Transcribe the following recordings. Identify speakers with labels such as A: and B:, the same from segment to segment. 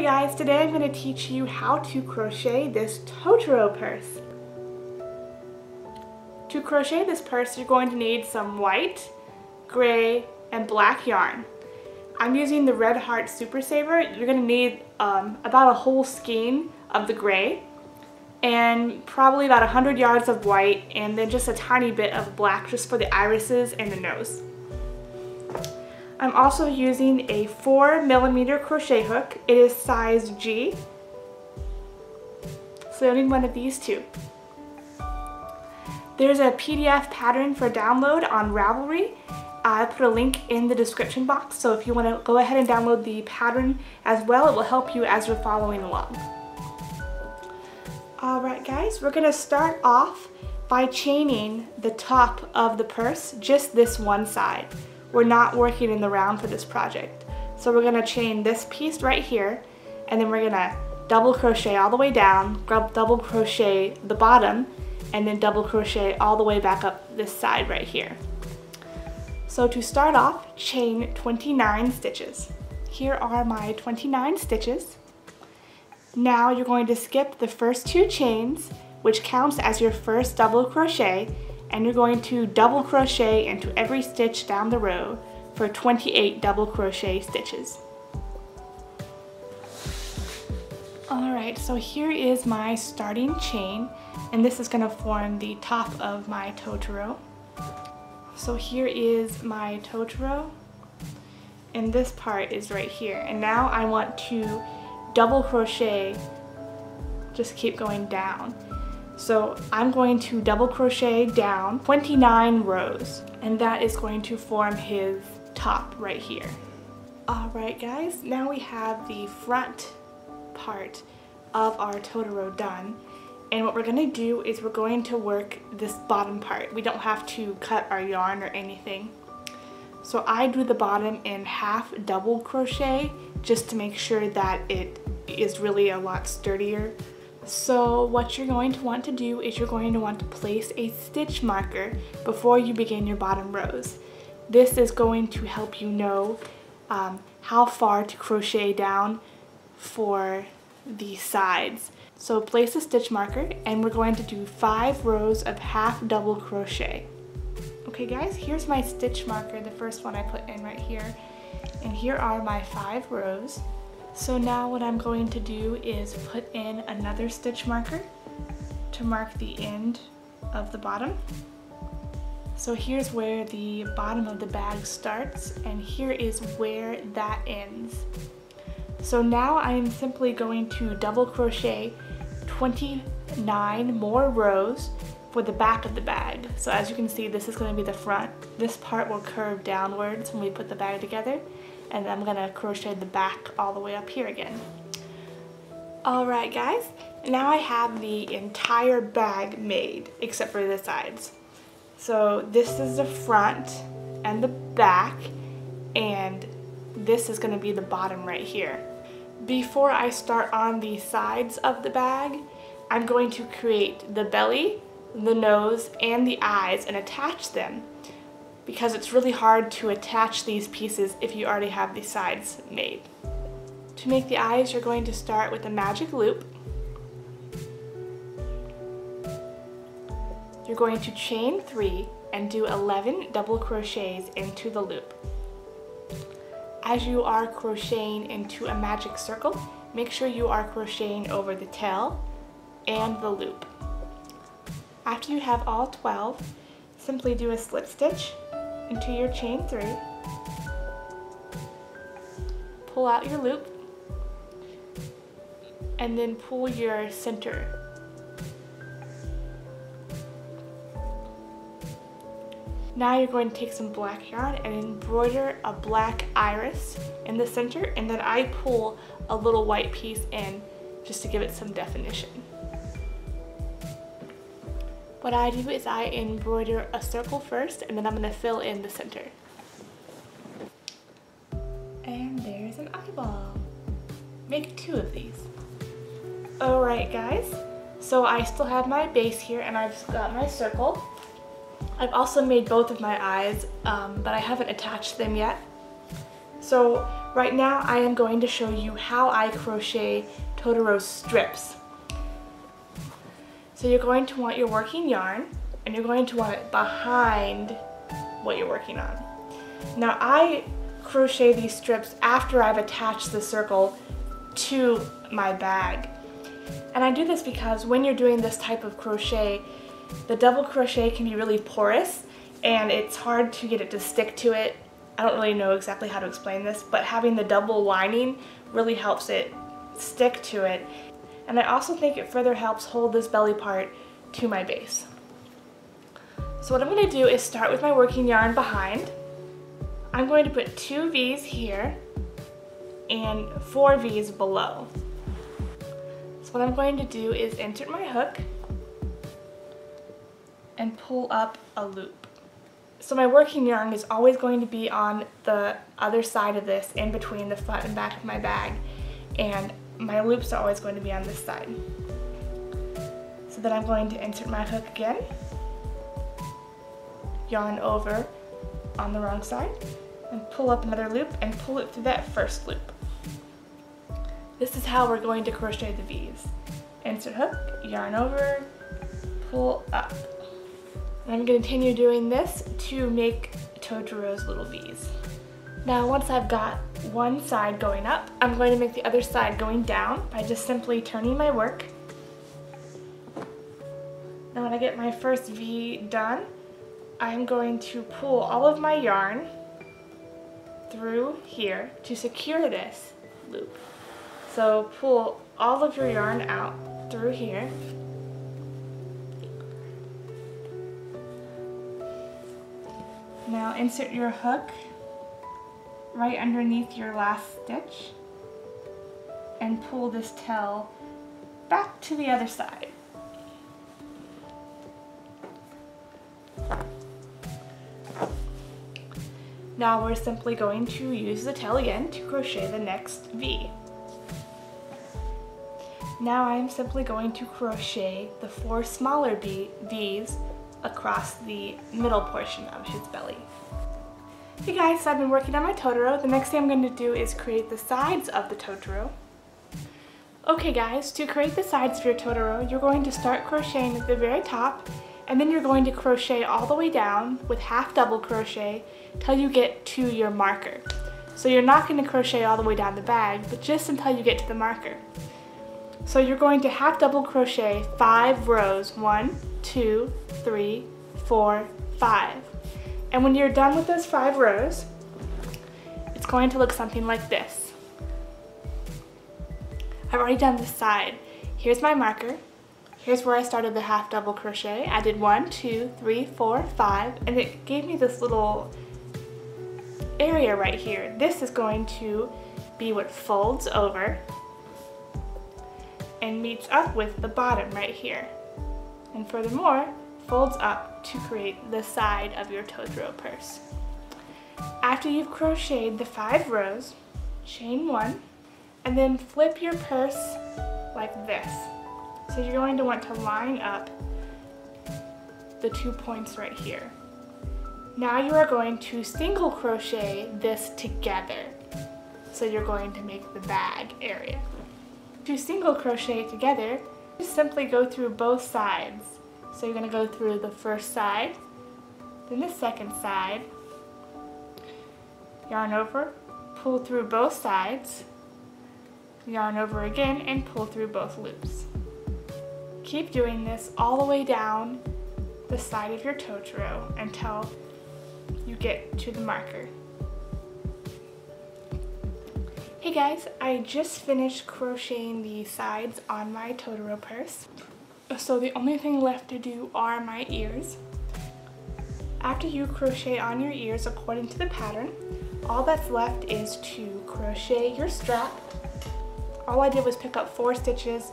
A: Hey guys, today I'm going to teach you how to crochet this Totoro purse. To crochet this purse, you're going to need some white, gray, and black yarn. I'm using the Red Heart Super Saver. You're going to need about a whole skein of the gray and probably about 100 yards of white and then just a tiny bit of black just for the irises and the nose. I'm also using a 4mm crochet hook. It is size G. So you'll need one of these too. There's a PDF pattern for download on Ravelry. I put a link in the description box, so if you want to go ahead and download the pattern as well, it will help you as you're following along. Alright guys, we're going to start off by chaining the top of the purse, just this one side. We're not working in the round for this project. So we're going to chain this piece right here, and then we're going to double crochet all the way down, double crochet the bottom, and then double crochet all the way back up this side right here. So to start off, chain 29 stitches. Here are my 29 stitches. Now you're going to skip the first 2 chains, which counts as your first double crochet, and you're going to double crochet into every stitch down the row for 28 double crochet stitches. Alright, so here is my starting chain, and this is going to form the top of my Totoro. So here is my Totoro, and this part is right here. And now I want to double crochet, just keep going down. So I'm going to double crochet down 29 rows, and that is going to form his top right here. Alright guys, now we have the front part of our Totoro done. And what we're going to do is we're going to work this bottom part. We don't have to cut our yarn or anything. So I do the bottom in half double crochet just to make sure that it is really a lot sturdier. So what you're going to want to do is you're going to want to place a stitch marker before you begin your bottom rows. This is going to help you know how far to crochet down for the sides. So place a stitch marker, and we're going to do 5 rows of half double crochet. Okay guys, here's my stitch marker, the first one I put in right here. And here are my 5 rows. So now what I'm going to do is put in another stitch marker to mark the end of the bottom. So here's where the bottom of the bag starts, and here is where that ends. So now I am simply going to double crochet 29 more rows for the back of the bag. So as you can see, this is going to be the front. This part will curve downwards when we put the bag together, and I'm going to crochet the back all the way up here again. Alright guys, now I have the entire bag made except for the sides. So this is the front and the back, and this is going to be the bottom right here. Before I start on the sides of the bag, I'm going to create the belly, the nose, and the eyes and attach them, because it's really hard to attach these pieces if you already have the sides made. To make the eyes, you're going to start with a magic loop. You're going to chain 3 and do 11 double crochets into the loop. As you are crocheting into a magic circle, make sure you are crocheting over the tail and the loop. After you have all 12, simply do a slip stitch into your chain 3, pull out your loop, and then pull your center. Now you're going to take some black yarn and embroider a black iris in the center, and then I pull a little white piece in just to give it some definition. What I do is I embroider a circle first, and then I'm going to fill in the center. And there's an eyeball. Make 2 of these. Alright guys, so I still have my base here, and I've got my circle. I've also made both of my eyes, but I haven't attached them yet. So Right now I am going to show you how I crochet Totoro strips. So you're going to want your working yarn, and you're going to want it behind what you're working on. Now I crochet these strips after I've attached the circle to my bag. And I do this because when you're doing this type of crochet, the double crochet can be really porous and it's hard to get it to stick to it. I don't really know exactly how to explain this, but having the double lining really helps it stick to it. And I also think it further helps hold this belly part to my base. So what I'm going to do is start with my working yarn behind. I'm going to put 2 V's here and 4 V's below. So what I'm going to do is insert my hook and pull up a loop. So my working yarn is always going to be on the other side of this, in between the front and back of my bag, and my loops are always going to be on this side. So then I'm going to insert my hook again, yarn over on the wrong side, and pull up another loop and pull it through that first loop. This is how we're going to crochet the V's. Insert hook, yarn over, pull up. And I'm going to continue doing this to make Totoro's little V's. Now once I've got one side going up, I'm going to make the other side going down by just simply turning my work. Now when I get my first V done, I'm going to pull all of my yarn through here to secure this loop. So pull all of your yarn out through here. Now insert your hook right underneath your last stitch and pull this tail back to the other side. Now we're simply going to use the tail again to crochet the next V. Now I am simply going to crochet the 4 smaller V's across the middle portion of his belly. Hey guys, so I've been working on my Totoro. The next thing I'm going to do is create the sides of the Totoro. Okay guys, to create the sides of your Totoro, you're going to start crocheting at the very top, and then you're going to crochet all the way down with half double crochet till you get to your marker. So you're not going to crochet all the way down the bag, but just until you get to the marker. So you're going to half double crochet 5 rows, 1, 2, 3, 4, 5. And when you're done with those 5 rows, it's going to look something like this. I've already done this side. Here's my marker. Here's where I started the half double crochet. I did 1, 2, 3, 4, 5, and it gave me this little area right here. This is going to be what folds over and meets up with the bottom right here. And furthermore, folds up to create the side of your Totoro purse. After you've crocheted the 5 rows, chain 1, and then flip your purse like this. So you're going to want to line up the 2 points right here. Now you are going to single crochet this together. So you're going to make the bag area. To single crochet together, just simply go through both sides. So you're going to go through the first side, then the second side, yarn over, pull through both sides, yarn over again, and pull through both loops. Keep doing this all the way down the side of your Totoro until you get to the marker. Hey guys, I just finished crocheting the sides on my Totoro purse. So the only thing left to do are my ears. After you crochet on your ears according to the pattern, all that's left is to crochet your strap. All I did was pick up 4 stitches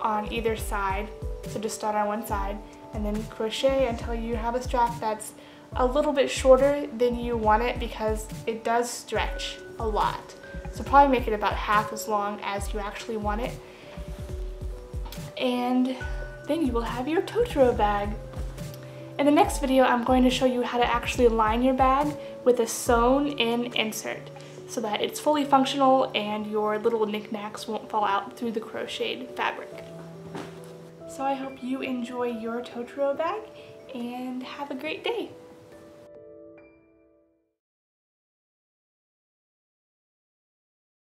A: on either side, so just start on one side, and then crochet until you have a strap that's a little bit shorter than you want it, because it does stretch a lot. So probably make it about half as long as you actually want it. And then you will have your Totoro bag. In the next video, I'm going to show you how to actually line your bag with a sewn-in insert. so that it's fully functional and your little knickknacks won't fall out through the crocheted fabric. So I hope you enjoy your Totoro bag and have a great day.